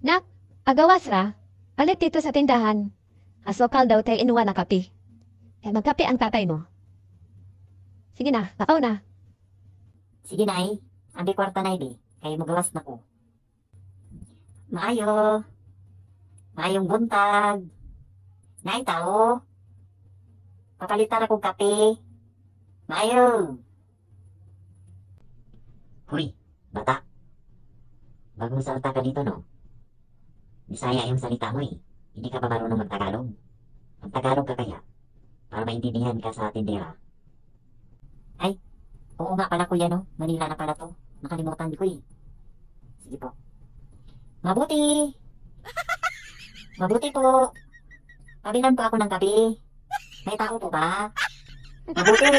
Nak, agawas ra. Alit dito sa tindahan. Asokal daw tayo inuwa na kape. Magkape ang tatay mo. Sige na, takaw na. Sige nay, ambi kwarta nay di, kay magawas na ko. Maayo. Maayong buntag. Nay tao. Papalitan akong kape. Maayo. Huy, bata. Bagong salta ka dito no? Bisaya yung salita mo eh. Hindi ka ba marunong magtagalog? Magtagalog ka kaya? Para maintindihan ka sa tindera. Ay, oo nga pala kuya no? Manila na pala to. Nakalimutan ko eh. Sige po. Mabuti! Mabuti po! Pabilan po ako ng gabi. May tao po ba? Mabuti!